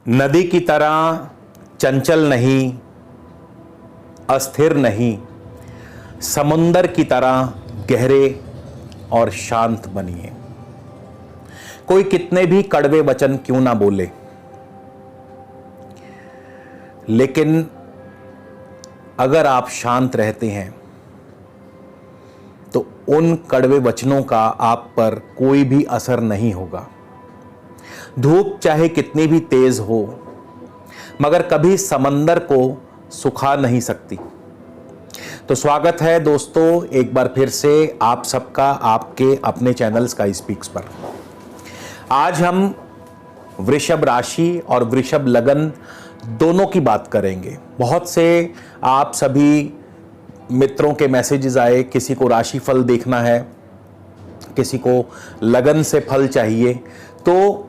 नदी की तरह चंचल नहीं, अस्थिर नहीं, समुंदर की तरह गहरे और शांत बनिए। कोई कितने भी कड़वे वचन क्यों ना बोले, लेकिन अगर आप शांत रहते हैं तो उन कड़वे वचनों का आप पर कोई भी असर नहीं होगा। धूप चाहे कितनी भी तेज हो, मगर कभी समंदर को सुखा नहीं सकती। तो स्वागत है दोस्तों एक बार फिर से आप सबका आपके अपने चैनल स्काई स्पीक्स पर। आज हम वृषभ राशि और वृषभ लगन दोनों की बात करेंगे। बहुत से आप सभी मित्रों के मैसेजेस आए, किसी को राशि फल देखना है, किसी को लगन से फल चाहिए। तो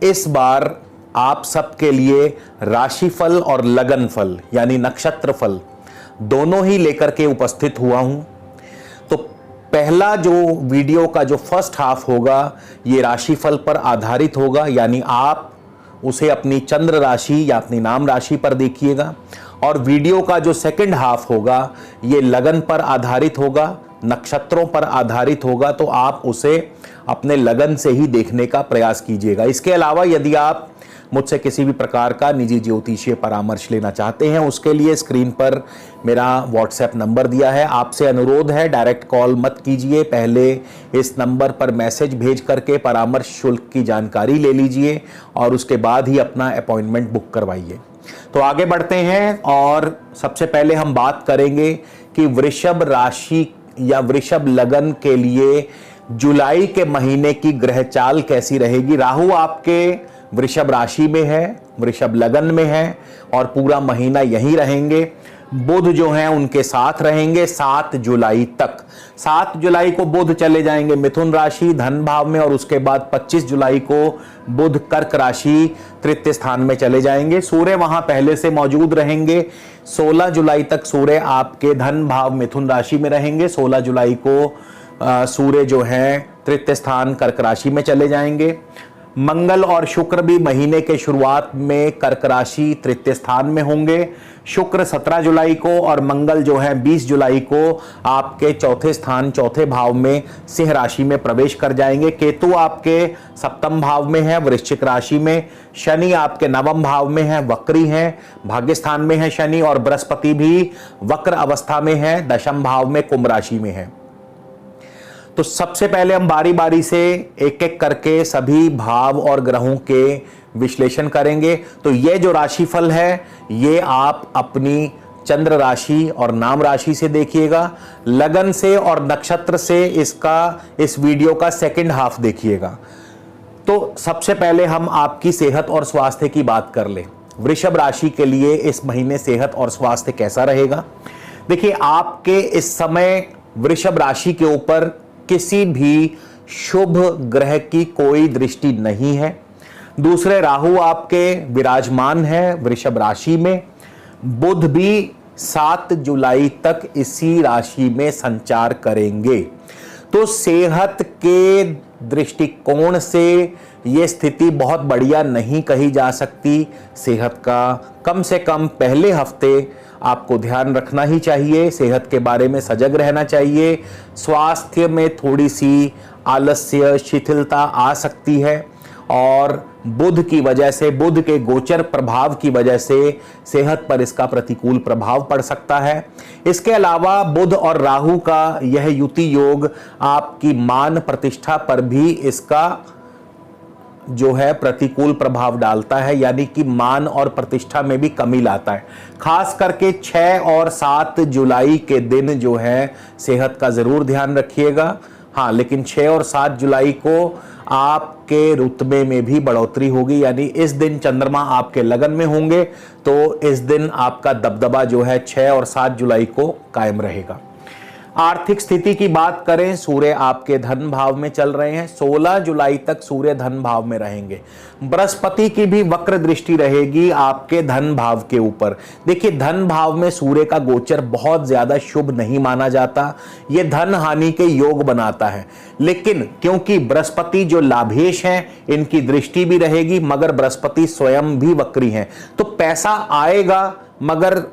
इस बार आप सबके लिए राशिफल और लगन फल यानी नक्षत्र फल दोनों ही लेकर के उपस्थित हुआ हूं। तो पहला जो वीडियो का जो फर्स्ट हाफ होगा ये राशिफल पर आधारित होगा, यानी आप उसे अपनी चंद्र राशि या अपनी नाम राशि पर देखिएगा। और वीडियो का जो सेकंड हाफ होगा ये लगन पर आधारित होगा, नक्षत्रों पर आधारित होगा। तो आप उसे अपने लगन से ही देखने का प्रयास कीजिएगा। इसके अलावा यदि आप मुझसे किसी भी प्रकार का निजी ज्योतिषीय परामर्श लेना चाहते हैं, उसके लिए स्क्रीन पर मेरा व्हाट्सएप नंबर दिया है। आपसे अनुरोध है डायरेक्ट कॉल मत कीजिए, पहले इस नंबर पर मैसेज भेज करके परामर्श शुल्क की जानकारी ले लीजिए और उसके बाद ही अपना अपॉइंटमेंट बुक करवाइए। तो आगे बढ़ते हैं और सबसे पहले हम बात करेंगे कि वृषभ राशि या वृषभ लगन के लिए जुलाई के महीने की ग्रह चाल कैसी रहेगी। राहु आपके वृषभ राशि में है, वृषभ लगन में है और पूरा महीना यहीं रहेंगे। बुध जो हैं उनके साथ रहेंगे 7 जुलाई तक। 7 जुलाई को बुध चले जाएंगे मिथुन राशि धन भाव में और उसके बाद 25 जुलाई को बुध कर्क राशि तृतीय स्थान में चले जाएंगे। सूर्य वहां पहले से मौजूद रहेंगे। 16 जुलाई तक सूर्य आपके धन भाव मिथुन राशि में रहेंगे। 16 जुलाई को सूर्य जो है तृतीय स्थान कर्क राशि में चले जाएंगे। मंगल और शुक्र भी महीने के शुरुआत में कर्क राशि तृतीय स्थान में होंगे। शुक्र 17 जुलाई को और मंगल जो है 20 जुलाई को आपके चौथे स्थान चौथे भाव में सिंह राशि में प्रवेश कर जाएंगे। केतु आपके सप्तम भाव में है वृश्चिक राशि में। शनि आपके नवम भाव में है, वक्री है, भाग्य स्थान में है शनि। और बृहस्पति भी वक्र अवस्था में है, दशम भाव में कुंभ राशि में है। तो सबसे पहले हम बारी बारी से एक एक करके सभी भाव और ग्रहों के विश्लेषण करेंगे। तो ये जो राशिफल है ये आप अपनी चंद्र राशि और नाम राशि से देखिएगा। लगन से और नक्षत्र से इस वीडियो का सेकंड हाफ देखिएगा। तो सबसे पहले हम आपकी सेहत और स्वास्थ्य की बात कर लें। वृषभ राशि के लिए इस महीने सेहत और स्वास्थ्य कैसा रहेगा। देखिए, आपके इस समय वृषभ राशि के ऊपर किसी भी शुभ ग्रह की कोई दृष्टि नहीं है। दूसरे राहु आपके विराजमान है वृषभ राशि में। बुध भी 7 जुलाई तक इसी राशि में संचार करेंगे। तो सेहत के दृष्टिकोण से यह स्थिति बहुत बढ़िया नहीं कही जा सकती। सेहत का कम से कम पहले हफ्ते आपको ध्यान रखना ही चाहिए, सेहत के बारे में सजग रहना चाहिए। स्वास्थ्य में थोड़ी सी आलस्य शिथिलता आ सकती है और बुध की वजह से, बुध के गोचर प्रभाव की वजह से सेहत पर इसका प्रतिकूल प्रभाव पड़ सकता है। इसके अलावा बुध और राहु का यह युति योग आपकी मान प्रतिष्ठा पर भी इसका जो है प्रतिकूल प्रभाव डालता है, यानी कि मान और प्रतिष्ठा में भी कमी लाता है। खास करके 6 और 7 जुलाई के दिन जो है सेहत का जरूर ध्यान रखिएगा। हाँ, लेकिन 6 और 7 जुलाई को आपके रुतबे में भी बढ़ोतरी होगी, यानी इस दिन चंद्रमा आपके लगन में होंगे तो इस दिन आपका दबदबा जो है 6 और 7 जुलाई को कायम रहेगा। आर्थिक स्थिति की बात करें, सूर्य आपके धन भाव में चल रहे हैं, 16 जुलाई तक सूर्य धन भाव में रहेंगे। बृहस्पति की भी वक्र दृष्टि रहेगी आपके धन भाव के ऊपर। देखिए, धन भाव में सूर्य का गोचर बहुत ज्यादा शुभ नहीं माना जाता, यह धन हानि के योग बनाता है। लेकिन क्योंकि बृहस्पति जो लाभेश हैं, इनकी दृष्टि भी रहेगी, मगर बृहस्पति स्वयं भी वक्री हैं, तो पैसा आएगा, मगर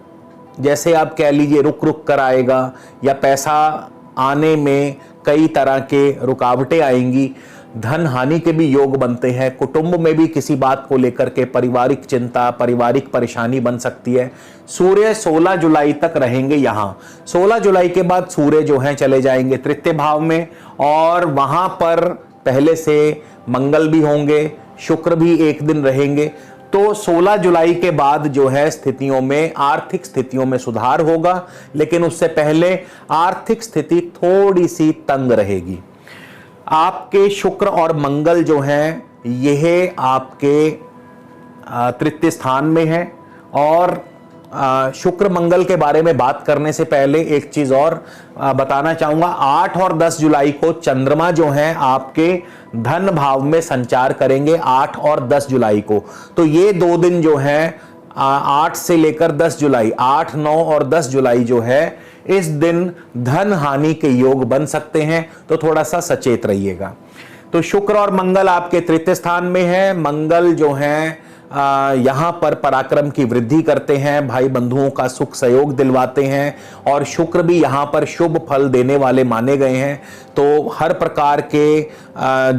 जैसे आप कह लीजिए रुक रुक कर आएगा, या पैसा आने में कई तरह के रुकावटें आएंगी। धन हानि के भी योग बनते हैं। कुटुंब में भी किसी बात को लेकर के पारिवारिक चिंता, पारिवारिक परेशानी बन सकती है। सूर्य 16 जुलाई तक रहेंगे यहां। 16 जुलाई के बाद सूर्य जो है चले जाएंगे तृतीय भाव में, और वहां पर पहले से मंगल भी होंगे, शुक्र भी एक दिन रहेंगे। तो 16 जुलाई के बाद जो है स्थितियों में, आर्थिक स्थितियों में सुधार होगा, लेकिन उससे पहले आर्थिक स्थिति थोड़ी सी तंग रहेगी। आपके शुक्र और मंगल जो हैं, यह आपके तृतीय स्थान में है। और शुक्र मंगल के बारे में बात करने से पहले एक चीज और बताना चाहूंगा। 8 और 10 जुलाई को चंद्रमा जो हैं आपके धन भाव में संचार करेंगे, 8 और 10 जुलाई को। तो ये 2 दिन जो हैं 8 से लेकर 10 जुलाई, 8, 9 और 10 जुलाई जो है, इस दिन धन हानि के योग बन सकते हैं, तो थोड़ा सा सचेत रहिएगा। तो शुक्र और मंगल आपके तृतीय स्थान में है। मंगल जो है यहां पर पराक्रम की वृद्धि करते हैं, भाई बंधुओं का सुख सहयोग दिलवाते हैं, और शुक्र भी यहां पर शुभ फल देने वाले माने गए हैं। तो हर प्रकार के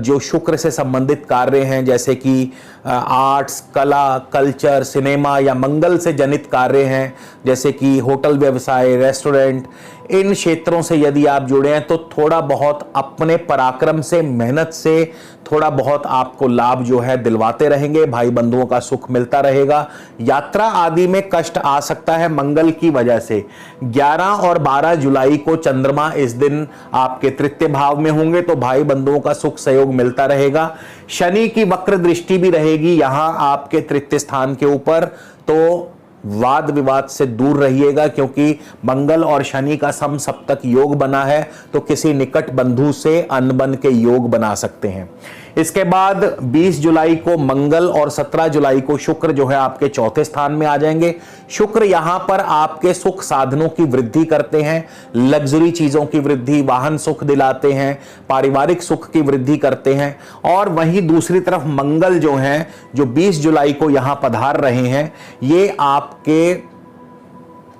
जो शुक्र से संबंधित कार्य हैं, जैसे कि आर्ट्स, कला, कल्चर, सिनेमा, या मंगल से जनित कार्य हैं, जैसे कि होटल व्यवसाय, रेस्टोरेंट, इन क्षेत्रों से यदि आप जुड़े हैं, तो थोड़ा बहुत अपने पराक्रम से, मेहनत से थोड़ा बहुत आपको लाभ जो है दिलवाते रहेंगे। भाई बंधुओं का सुख मिलता रहेगा। यात्रा आदि में कष्ट आ सकता है मंगल की वजह से। 11 और 12 जुलाई को चंद्रमा इस दिन आपके तृतीय भाव में होंगे, तो भाई बंधुओं का सुख सहयोग मिलता रहेगा। शनि की वक्र दृष्टि भी रहेगी यहां आपके तृतीय स्थान के ऊपर, तो वाद विवाद से दूर रहिएगा, क्योंकि मंगल और शनि का समसप्तक योग बना है, तो किसी निकट बंधु से अनबन के योग बना सकते हैं। इसके बाद 20 जुलाई को मंगल और 17 जुलाई को शुक्र जो है आपके चौथे स्थान में आ जाएंगे। शुक्र यहां पर आपके सुख साधनों की वृद्धि करते हैं, लग्जरी चीजों की वृद्धि, वाहन सुख दिलाते हैं, पारिवारिक सुख की वृद्धि करते हैं। और वहीं दूसरी तरफ मंगल जो हैं, जो 20 जुलाई को यहां पधार रहे हैं, ये आपके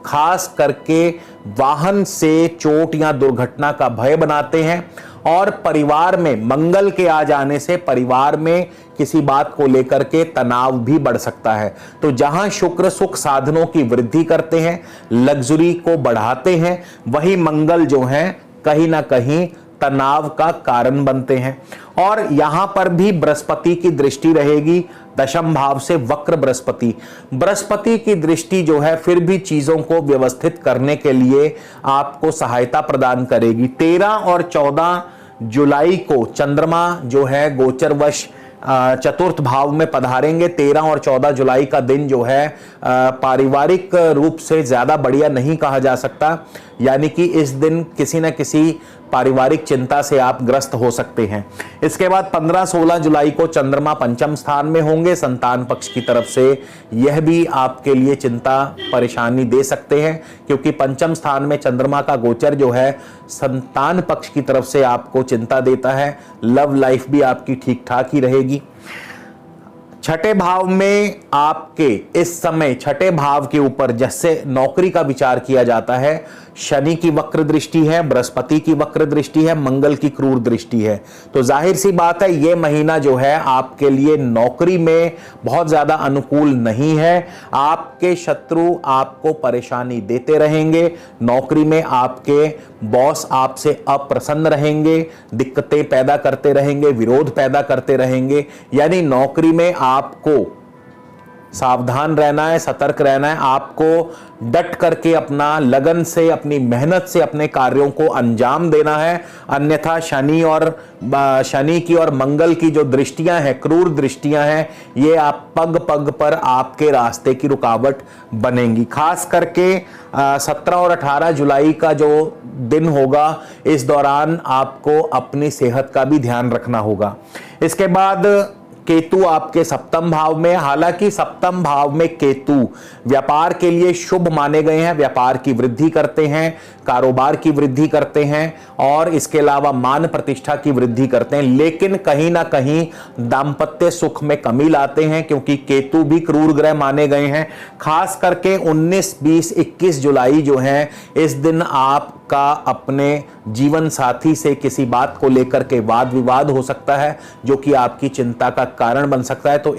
खास करके वाहन से चोट या दुर्घटना का भय बनाते हैं, और परिवार में मंगल के आ जाने से परिवार में किसी बात को लेकर के तनाव भी बढ़ सकता है। तो जहां शुक्र सुख साधनों की वृद्धि करते हैं, लग्जरी को बढ़ाते हैं, वही मंगल जो हैं कहीं ना कहीं तनाव का कारण बनते हैं। और यहां पर भी बृहस्पति की दृष्टि रहेगी, दशम भाव से वक्र बृहस्पति। बृहस्पति की दृष्टि जो है फिर भी चीजों को व्यवस्थित करने के लिए आपको सहायता प्रदान करेगी। 13 और 14 जुलाई को चंद्रमा जो है गोचरवश चतुर्थ भाव में पधारेंगे। 13 और 14 जुलाई का दिन जो है पारिवारिक रूप से ज्यादा बढ़िया नहीं कहा जा सकता, यानी कि इस दिन किसी न किसी पारिवारिक चिंता से आप ग्रस्त हो सकते हैं। इसके बाद 15-16 जुलाई को चंद्रमा पंचम स्थान में होंगे संतान पक्ष की तरफ से। यह भी आपके लिए चिंता परेशानी दे सकते हैं, क्योंकि पंचम स्थान में चंद्रमा का गोचर जो है संतान पक्ष की तरफ से आपको चिंता देता है। लव लाइफ भी आपकी ठीक ठाक ही रहेगी। छठे भाव में आपके इस समय छठे भाव के ऊपर जैसे नौकरी का विचार किया जाता है, शनि की वक्र दृष्टि है, बृहस्पति की वक्र दृष्टि है, मंगल की क्रूर दृष्टि है। तो जाहिर सी बात है ये महीना जो है आपके लिए नौकरी में बहुत ज्यादा अनुकूल नहीं है। आपके शत्रु आपको परेशानी देते रहेंगे, नौकरी में आपके बॉस आपसे अप्रसन्न रहेंगे, दिक्कतें पैदा करते रहेंगे, विरोध पैदा करते रहेंगे। यानी नौकरी में आपको सावधान रहना है, सतर्क रहना है। आपको डट करके अपना लगन से, अपनी मेहनत से अपने कार्यों को अंजाम देना है, अन्यथा शनि की और मंगल की जो दृष्टियां हैं, क्रूर दृष्टियां हैं, ये आप पग पग पर आपके रास्ते की रुकावट बनेंगी। खास करके 17 और 18 जुलाई का जो दिन होगा, इस दौरान आपको अपनी सेहत का भी ध्यान रखना होगा। इसके बाद केतु आपके सप्तम भाव में, हालांकि सप्तम भाव में केतु व्यापार के लिए शुभ माने गए हैं, व्यापार की वृद्धि करते हैं, कारोबार की वृद्धि करते हैं और इसके अलावा मान प्रतिष्ठा की वृद्धि करते हैं, लेकिन कहीं ना कहीं दाम्पत्य सुख में कमी लाते हैं, क्योंकि केतु भी क्रूर ग्रह माने गए हैं। खास करके 19, 20, 21 जुलाई जो है, इस दिन आपका अपने जीवन साथी से किसी बात को लेकर के वाद विवाद हो सकता है, जो कि आपकी चिंता का कारण बन सकता है। तो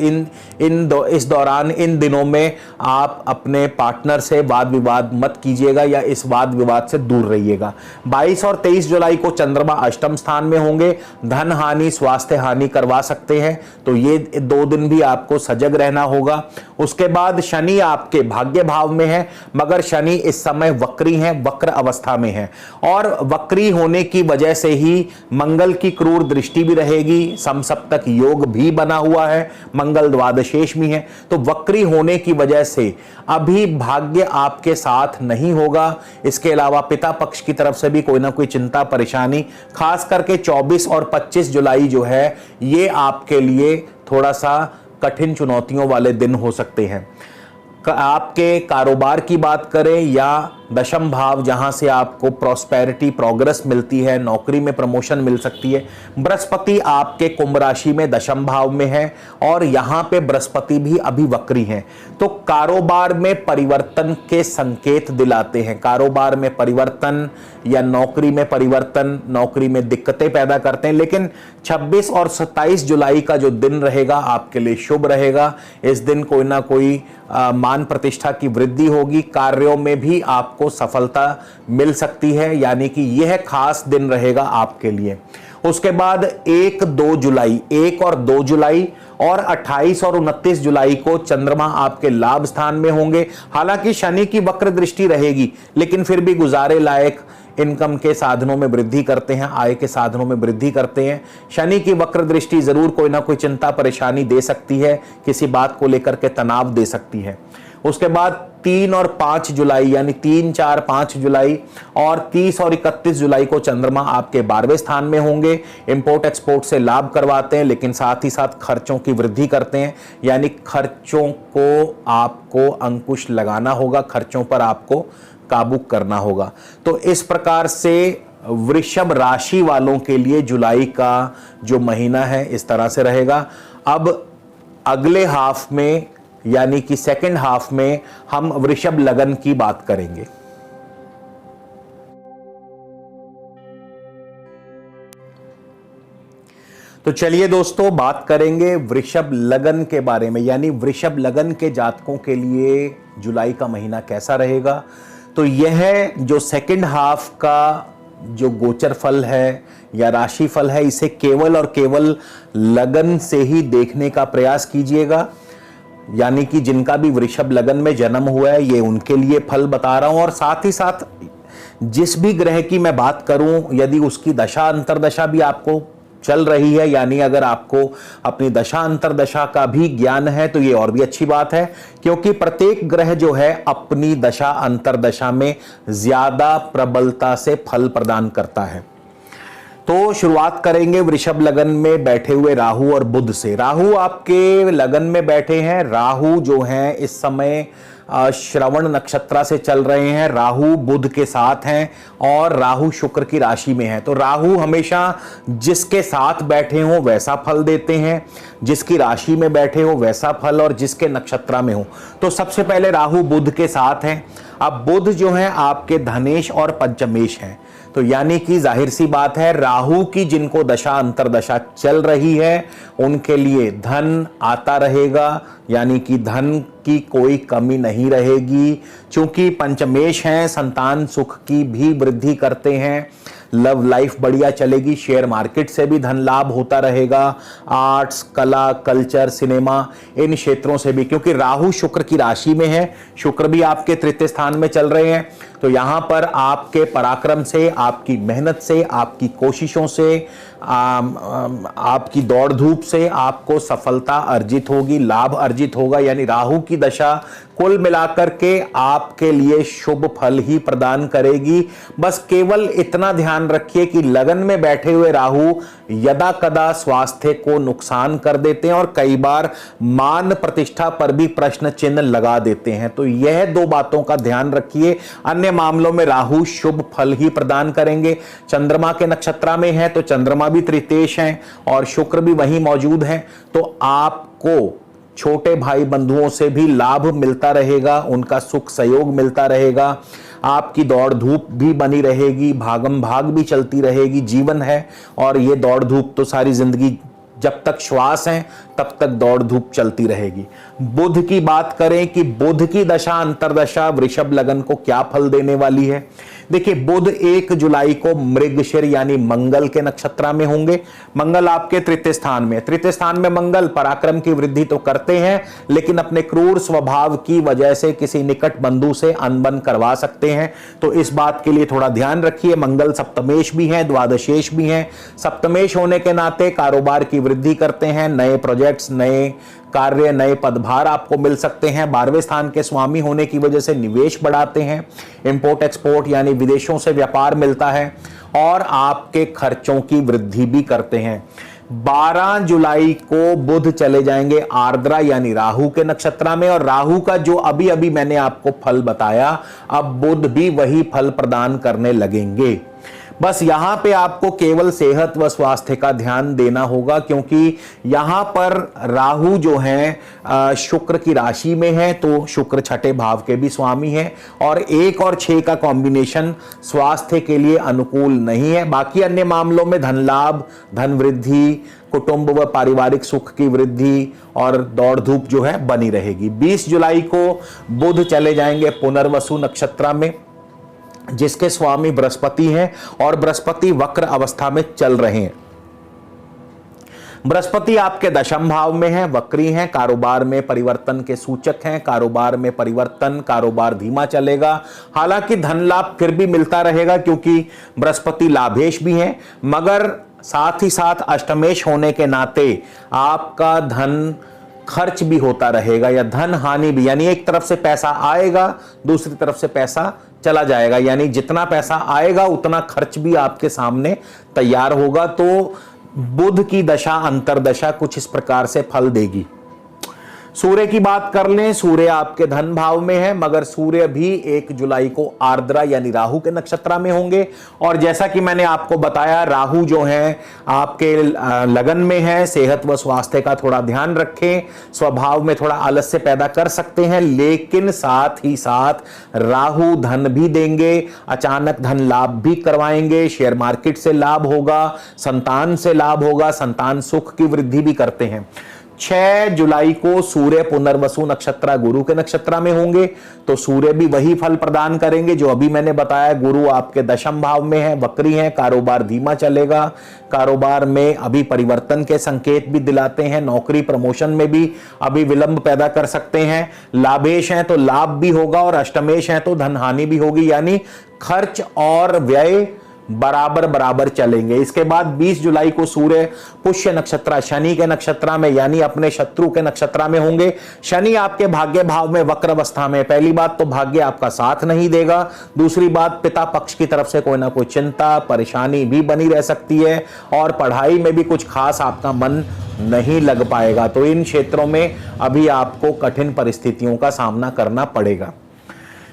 इस दौरान, इन दिनों में आप अपने पार्टनर से वाद विवाद मत कीजिएगा या इस वाद विवाद से दूर रहिएगा। 22 और 23 जुलाई को चंद्रमा अष्टम स्थान में होंगे, धन हानि, स्वास्थ्य हानि करवा सकते हैं, तो ये 2 दिन भी आपको सजग रहना होगा। उसके बाद शनि आपके भाग्य भाव में है, मगर शनि इस समय वक्री हैं, वक्र अवस्था में है, और वक्री होने की वजह से ही मंगल की क्रूर दृष्टि भी रहेगी, समसप्तक योग भी बना हुआ है, मंगल द्वादशेश में है, तो वक्री होने की वजह से अभी भाग्य आपके साथ नहीं होगा। इसके अलावा पिता पक्ष की तरफ से भी कोई ना कोई चिंता परेशानी, खास करके 24 और 25 जुलाई जो है, ये आपके लिए थोड़ा सा कठिन चुनौतियों वाले दिन हो सकते हैं। आपके कारोबार की बात करें या दशम भाव, जहां से आपको प्रॉस्पेरिटी, प्रोग्रेस मिलती है, नौकरी में प्रमोशन मिल सकती है। बृहस्पति आपके कुंभ राशि में दशम भाव में है और यहां पे बृहस्पति भी अभी वक्री हैं, तो कारोबार में परिवर्तन के संकेत दिलाते हैं। कारोबार में परिवर्तन या नौकरी में परिवर्तन, नौकरी में दिक्कतें पैदा करते हैं, लेकिन 26 और 27 जुलाई का जो दिन रहेगा आपके लिए शुभ रहेगा। इस दिन कोई ना कोई मान प्रतिष्ठा की वृद्धि होगी, कार्यों में भी आपको सफलता मिल सकती है, यानी कि यह खास दिन रहेगा आपके लिए। उसके बाद 1 और 2 जुलाई और 28 और 29 जुलाई को चंद्रमा आपके लाभ स्थान में होंगे। हालांकि शनि की वक्र दृष्टि रहेगी, लेकिन फिर भी गुजारे लायक इनकम के साधनों में वृद्धि करते हैं, आय के साधनों में वृद्धि करते हैं। शनि की वक्र दृष्टि जरूर कोई ना कोई चिंता परेशानी दे सकती है, किसी बात को लेकर के तनाव दे सकती है। उसके बाद 3 और 5 जुलाई, यानी 3, 4, 5 जुलाई और 30 और 31 जुलाई को चंद्रमा आपके 12वें स्थान में होंगे। इंपोर्ट एक्सपोर्ट से लाभ करवाते हैं, लेकिन साथ ही साथ खर्चों की वृद्धि करते हैं, यानी खर्चों को आपको अंकुश लगाना होगा, खर्चों पर आपको काबू करना होगा। तो इस प्रकार से वृषभ राशि वालों के लिए जुलाई का जो महीना है इस तरह से रहेगा। अब अगले हाफ में, यानी कि सेकंड हाफ में, हम वृषभ लगन की बात करेंगे। तो चलिए दोस्तों, बात करेंगे वृषभ लगन के बारे में, यानी वृषभ लगन के जातकों के लिए जुलाई का महीना कैसा रहेगा। तो यह जो सेकंड हाफ का जो गोचर फल है या राशि फल है, इसे केवल और केवल लगन से ही देखने का प्रयास कीजिएगा, यानी कि जिनका भी वृषभ लगन में जन्म हुआ है, ये उनके लिए फल बता रहा हूं। और साथ ही साथ जिस भी ग्रह की मैं बात करूं, यदि उसकी दशा अंतरदशा भी आपको चल रही है, यानी अगर आपको अपनी दशा अंतरदशा का भी ज्ञान है, तो ये और भी अच्छी बात है, क्योंकि प्रत्येक ग्रह जो है अपनी दशा अंतरदशा में ज्यादा प्रबलता से फल प्रदान करता है। तो शुरुआत करेंगे वृषभ लगन में बैठे हुए राहु और बुध से। राहु आपके लगन में बैठे हैं। राहु जो हैं इस समय श्रवण नक्षत्र से चल रहे हैं, राहु बुध के साथ हैं और राहु शुक्र की राशि में है। तो राहु हमेशा जिसके साथ बैठे हो वैसा फल देते हैं, जिसकी राशि में बैठे हो वैसा फल, और जिसके नक्षत्र में हो। तो सबसे पहले राहु बुध के साथ हैं। अब बुध जो है आपके धनेश और पंचमेश हैं, तो यानी कि जाहिर सी बात है, राहु की जिनको दशा अंतरदशा चल रही है उनके लिए धन आता रहेगा, यानी कि धन की कोई कमी नहीं रहेगी। चूंकि पंचमेश हैं, संतान सुख की भी वृद्धि करते हैं, लव लाइफ बढ़िया चलेगी, शेयर मार्केट से भी धन लाभ होता रहेगा, आर्ट्स, कला, कल्चर, सिनेमा, इन क्षेत्रों से भी, क्योंकि राहु शुक्र की राशि में है, शुक्र भी आपके तृतीय स्थान में चल रहे हैं। तो यहां पर आपके पराक्रम से, आपकी मेहनत से, आपकी कोशिशों से, आपकी दौड़ धूप से आपको सफलता अर्जित होगी, लाभ अर्जित होगा। यानी राहु की दशा कुल मिलाकर के आपके लिए शुभ फल ही प्रदान करेगी। बस केवल इतना ध्यान रखिए कि लगन में बैठे हुए राहु यदा कदा स्वास्थ्य को नुकसान कर देते हैं और कई बार मान प्रतिष्ठा पर भी प्रश्न चिन्ह लगा देते हैं। तो यह दो बातों का ध्यान रखिए, अन्य मामलों में राहु शुभ फल ही प्रदान करेंगे। चंद्रमा के नक्षत्र में है तो चंद्रमा भी तृतीयेश हैं और शुक्र भी वहीं मौजूद हैं, तो आपको छोटे भाई बंधुओं से भी लाभ मिलता रहेगा, उनका सुख सहयोग मिलता रहेगा, आपकी दौड़ धूप भी बनी रहेगी, भागम भाग भी चलती रहेगी। जीवन है और ये दौड़ धूप तो सारी जिंदगी, जब तक श्वास है तब तक दौड़ धूप चलती रहेगी। बुध की बात करें कि बुध की दशा अंतरदशा वृषभ लगन को क्या फल देने वाली है। देखिए, बुध 1 जुलाई को मृगशिर यानी मंगल के नक्षत्र में होंगे। मंगल आपके तृतीय स्थान में, तृतीय स्थान में मंगल पराक्रम की वृद्धि तो करते हैं, लेकिन अपने क्रूर स्वभाव की वजह से किसी निकट बंधु से अनबन करवा सकते हैं। तो इस बात के लिए थोड़ा ध्यान रखिए। मंगल सप्तमेश भी हैं, द्वादशेश भी हैं। सप्तमेश होने के नाते कारोबार की वृद्धि करते हैं, नए प्रोजेक्ट्स, नए कार्य, नए पदभार आपको मिल सकते हैं। 12वें स्थान के स्वामी होने की वजह से निवेश बढ़ाते हैं, इंपोर्ट एक्सपोर्ट यानी विदेशों से व्यापार मिलता है और आपके खर्चों की वृद्धि भी करते हैं। 12 जुलाई को बुध चले जाएंगे आर्द्रा यानी राहु के नक्षत्र में, और राहु का जो अभी अभी मैंने आपको फल बताया, अब बुध भी वही फल प्रदान करने लगेंगे। बस यहां पे आपको केवल सेहत व स्वास्थ्य का ध्यान देना होगा, क्योंकि यहां पर राहु जो है शुक्र की राशि में है, तो शुक्र छठे भाव के भी स्वामी है और 1 और 6 का कॉम्बिनेशन स्वास्थ्य के लिए अनुकूल नहीं है। बाकी अन्य मामलों में धन लाभ, धन वृद्धि, कुटुंब व पारिवारिक सुख की वृद्धि और दौड़ धूप जो है बनी रहेगी। 20 जुलाई को बुध चले जाएंगे पुनर्वसु नक्षत्र में, जिसके स्वामी बृहस्पति हैं और बृहस्पति वक्र अवस्था में चल रहे हैं। बृहस्पति आपके दशम भाव में है, वक्री हैं, कारोबार में परिवर्तन के सूचक हैं। कारोबार में परिवर्तन, कारोबार धीमा चलेगा, हालांकि धन लाभ फिर भी मिलता रहेगा क्योंकि बृहस्पति लाभेश भी हैं, मगर साथ ही साथ अष्टमेश होने के नाते आपका धन खर्च भी होता रहेगा या धन हानि भी, यानी एक तरफ से पैसा आएगा, दूसरी तरफ से पैसा चला जाएगा, यानी जितना पैसा आएगा उतना खर्च भी आपके सामने तैयार होगा। तो बुध की दशा अंतरदशा कुछ इस प्रकार से फल देगी। सूर्य की बात कर लें, सूर्य आपके धन भाव में है, मगर सूर्य भी 1 जुलाई को आर्द्रा यानी राहु के नक्षत्र में होंगे। और जैसा कि मैंने आपको बताया, राहु जो है आपके लगन में है, सेहत व स्वास्थ्य का थोड़ा ध्यान रखें। स्वभाव में थोड़ा आलस्य पैदा कर सकते हैं, लेकिन साथ ही साथ राहु धन भी देंगे, अचानक धन लाभ भी करवाएंगे, शेयर मार्केट से लाभ होगा, संतान से लाभ होगा, संतान सुख की वृद्धि भी करते हैं। 6 जुलाई को सूर्य पुनर्वसु नक्षत्र गुरु के नक्षत्र में होंगे, तो सूर्य भी वही फल प्रदान करेंगे जो अभी मैंने बताया। गुरु आपके दशम भाव में है, वक्री है, कारोबार धीमा चलेगा, कारोबार में अभी परिवर्तन के संकेत भी दिलाते हैं, नौकरी प्रमोशन में भी अभी विलंब पैदा कर सकते हैं। लाभेश हैं तो लाभ भी होगा और अष्टमेश हैं तो धन हानि भी होगी, यानी खर्च और व्यय बराबर बराबर चलेंगे। इसके बाद 20 जुलाई को सूर्य पुष्य नक्षत्र शनि के नक्षत्र में यानी अपने शत्रु के नक्षत्र में होंगे। शनि आपके भाग्य भाव में वक्र अवस्था में, पहली बात तो भाग्य आपका साथ नहीं देगा, दूसरी बात पिता पक्ष की तरफ से कोई ना कोई चिंता परेशानी भी बनी रह सकती है और पढ़ाई में भी कुछ खास आपका मन नहीं लग पाएगा। तो इन क्षेत्रों में अभी आपको कठिन परिस्थितियों का सामना करना पड़ेगा।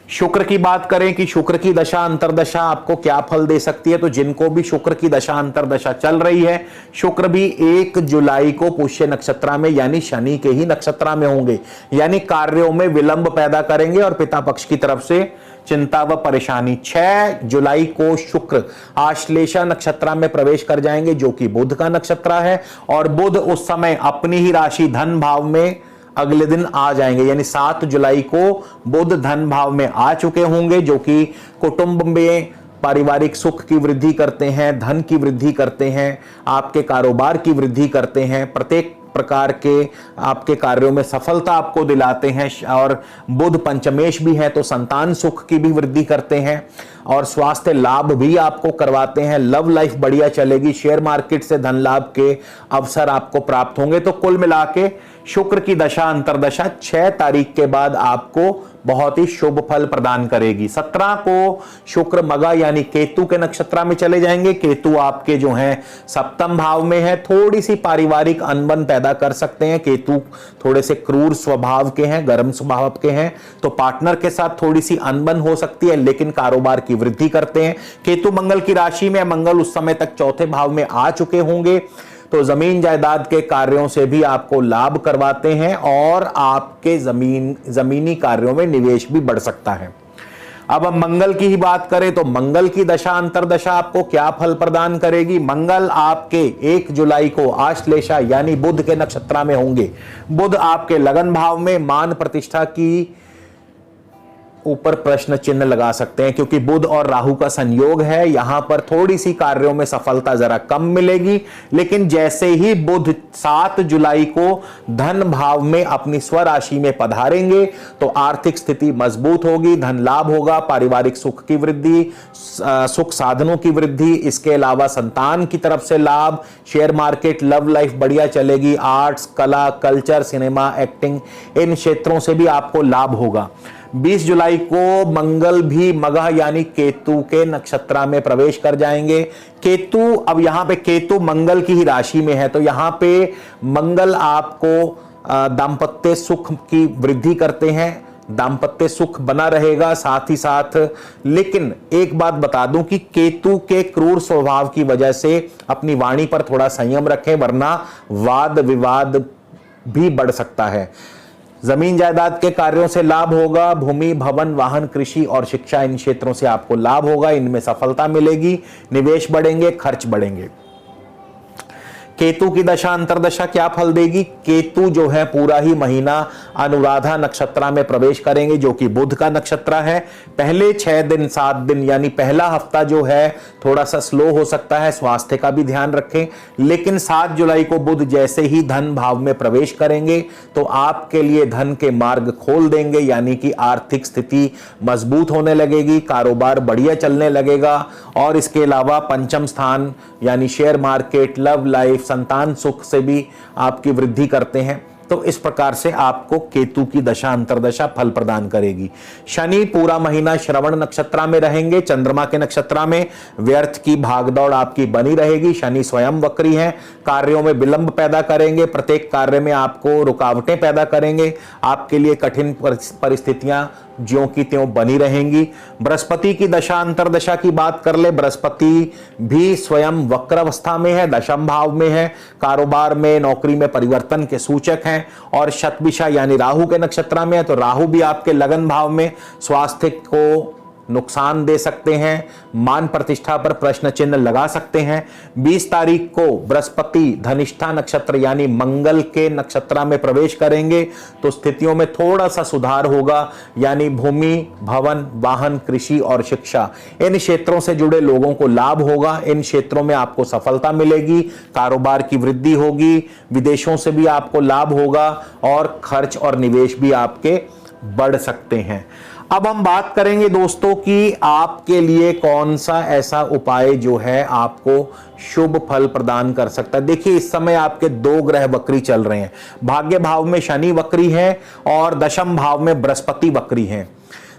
शुक्र की बात करें कि शुक्र की दशा अंतरदशा आपको क्या फल दे सकती है, तो जिनको भी शुक्र की दशा अंतरदशा चल रही है, शुक्र भी 1 जुलाई को पुष्य नक्षत्र में यानी शनि के ही नक्षत्र में होंगे, यानी कार्यों में विलंब पैदा करेंगे और पिता पक्ष की तरफ से चिंता व परेशानी। 6 जुलाई को शुक्र आश्लेषा नक्षत्र में प्रवेश कर जाएंगे जो कि बुध का नक्षत्र है, और बुध उस समय अपनी ही राशि धन भाव में अगले दिन आ जाएंगे, यानी 7 जुलाई को बुध धन भाव में आ चुके होंगे, जो कि कुटुंब में पारिवारिक सुख की वृद्धि करते हैं, धन की वृद्धि करते हैं, आपके कारोबार की वृद्धि करते हैं, प्रत्येक प्रकार के आपके कार्यों में सफलता आपको दिलाते हैं। और बुध पंचमेश भी है तो संतान सुख की भी वृद्धि करते हैं और स्वास्थ्य लाभ भी आपको करवाते हैं। लव लाइफ बढ़िया चलेगी, शेयर मार्केट से धन लाभ के अवसर आपको प्राप्त होंगे। तो कुल मिला के शुक्र की दशा अंतरदशा 6 तारीख के बाद आपको बहुत ही शुभ फल प्रदान करेगी। 17 को शुक्र मगा यानी केतु के नक्षत्र में चले जाएंगे। केतु आपके जो हैं सप्तम भाव में है, थोड़ी सी पारिवारिक अनबन पैदा कर सकते हैं। केतु थोड़े से क्रूर स्वभाव के हैं, गर्म स्वभाव के हैं, तो पार्टनर के साथ थोड़ी सी अनबन हो सकती है, लेकिन कारोबार की वृद्धि करते हैं। केतु मंगल की राशि में, मंगल उस समय तक चौथे भाव में आ चुके होंगे, तो जमीन जायदाद के कार्यों से भी आपको लाभ करवाते हैं और आपके जमीनी कार्यों में निवेश भी बढ़ सकता है। अब हम मंगल की ही बात करें तो मंगल की दशा अंतरदशा आपको क्या फल प्रदान करेगी। मंगल आपके 1 जुलाई को आश्लेषा यानी बुध के नक्षत्र में होंगे। बुध आपके लगन भाव में, मान प्रतिष्ठा की ऊपर प्रश्न चिन्ह लगा सकते हैं, क्योंकि बुध और राहु का संयोग है। यहां पर थोड़ी सी कार्यों में सफलता जरा कम मिलेगी, लेकिन जैसे ही बुध 7 जुलाई को धन भाव में अपनी स्वराशि में पधारेंगे तो आर्थिक स्थिति मजबूत होगी, धन लाभ होगा, पारिवारिक सुख की वृद्धि, सुख साधनों की वृद्धि, इसके अलावा संतान की तरफ से लाभ, शेयर मार्केट, लव लाइफ बढ़िया चलेगी, आर्ट्स, कला, कल्चर, सिनेमा, एक्टिंग, इन क्षेत्रों से भी आपको लाभ होगा। 20 जुलाई को मंगल भी मगह यानी केतु के नक्षत्र में प्रवेश कर जाएंगे। केतु, अब यहां पे केतु मंगल की ही राशि में है, तो यहां पे मंगल आपको दाम्पत्य सुख की वृद्धि करते हैं, दाम्पत्य सुख बना रहेगा साथ ही साथ। लेकिन एक बात बता दूं कि केतु के क्रूर स्वभाव की वजह से अपनी वाणी पर थोड़ा संयम रखें, वरना वाद विवाद भी बढ़ सकता है। जमीन जायदाद के कार्यों से लाभ होगा, भूमि, भवन, वाहन, कृषि और शिक्षा, इन क्षेत्रों से आपको लाभ होगा, इनमें सफलता मिलेगी, निवेश बढ़ेंगे, खर्च बढ़ेंगे। केतु की दशा अंतरदशा क्या फल देगी। केतु जो है पूरा ही महीना अनुराधा नक्षत्र में प्रवेश करेंगे, जो कि बुध का नक्षत्र है। पहले 6 दिन 7 दिन यानी पहला हफ्ता जो है थोड़ा सा स्लो हो सकता है, स्वास्थ्य का भी ध्यान रखें। लेकिन 7 जुलाई को बुध जैसे ही धन भाव में प्रवेश करेंगे तो आपके लिए धन के मार्ग खोल देंगे, यानी कि आर्थिक स्थिति मजबूत होने लगेगी, कारोबार बढ़िया चलने लगेगा। और इसके अलावा पंचम स्थान यानी शेयर मार्केट, लव लाइफ, संतान सुख से भी आपकी वृद्धि करते हैं। तो इस प्रकार से आपको केतु की दशा अंतरदशा फल प्रदान करेगी। शनि पूरा महीना श्रवण नक्षत्र में रहेंगे, चंद्रमा के नक्षत्र में। व्यर्थ की भागदौड़ आपकी बनी रहेगी। शनि स्वयं वक्री हैं, कार्यों में विलंब पैदा करेंगे, प्रत्येक कार्य में आपको रुकावटें पैदा करेंगे, आपके लिए कठिन परिस्थितियां ज्यों की त्यों बनी रहेंगी। बृहस्पति की दशा अंतरदशा की बात कर ले, बृहस्पति भी स्वयं वक्र अवस्था में है, दशम भाव में है, कारोबार में, नौकरी में परिवर्तन के सूचक हैं। और शतभिषा यानी राहु के नक्षत्र में है, तो राहु भी आपके लगन भाव में स्वास्थ्य को नुकसान दे सकते हैं, मान प्रतिष्ठा पर प्रश्न चिन्ह लगा सकते हैं। 20 तारीख को बृहस्पति धनिष्ठा नक्षत्र यानी मंगल के नक्षत्र में प्रवेश करेंगे, तो स्थितियों में थोड़ा सा सुधार होगा, यानी भूमि, भवन, वाहन, कृषि और शिक्षा, इन क्षेत्रों से जुड़े लोगों को लाभ होगा। इन क्षेत्रों में आपको सफलता मिलेगी, कारोबार की वृद्धि होगी, विदेशों से भी आपको लाभ होगा और खर्च और निवेश भी आपके बढ़ सकते हैं। अब हम बात करेंगे दोस्तों कि आपके लिए कौन सा ऐसा उपाय जो है आपको शुभ फल प्रदान कर सकता है। देखिए, इस समय आपके 2 ग्रह वक्री चल रहे हैं। भाग्य भाव में शनि वक्री है और दशम भाव में बृहस्पति वक्री हैं।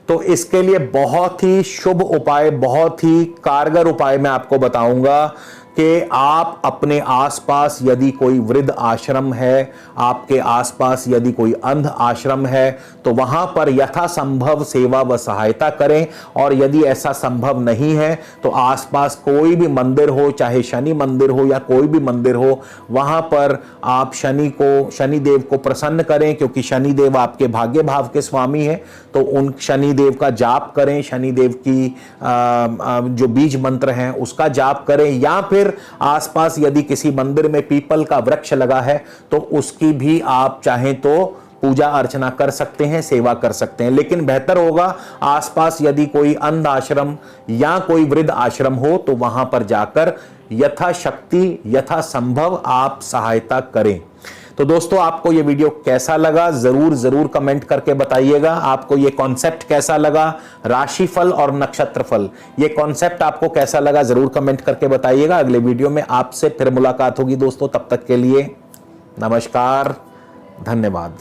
तो इसके लिए बहुत ही शुभ उपाय, बहुत ही कारगर उपाय मैं आपको बताऊंगा कि आप अपने आसपास यदि कोई वृद्ध आश्रम है, आपके आसपास यदि कोई अंध आश्रम है, तो वहां पर यथासंभव सेवा व सहायता करें। और यदि ऐसा संभव नहीं है तो आसपास कोई भी मंदिर हो, चाहे शनि मंदिर हो या कोई भी मंदिर हो, वहां पर आप शनिदेव को प्रसन्न करें, क्योंकि शनिदेव आपके भाग्य भाव के स्वामी हैं। तो उन शनिदेव का जाप करें, शनिदेव की जो बीज मंत्र हैं उसका जाप करें, या फिर आसपास यदि किसी मंदिर में पीपल का वृक्ष लगा है तो उसकी भी आप चाहें तो पूजा अर्चना कर सकते हैं, सेवा कर सकते हैं। लेकिन बेहतर होगा आसपास यदि कोई अंध आश्रम या कोई वृद्ध आश्रम हो तो वहां पर जाकर यथाशक्ति यथासंभव आप सहायता करें। तो दोस्तों, आपको ये वीडियो कैसा लगा जरूर कमेंट करके बताइएगा। आपको ये कॉन्सेप्ट कैसा लगा, राशिफल और नक्षत्रफल, ये कॉन्सेप्ट आपको कैसा लगा जरूर कमेंट करके बताइएगा। अगले वीडियो में आपसे फिर मुलाकात होगी दोस्तों, तब तक के लिए नमस्कार, धन्यवाद।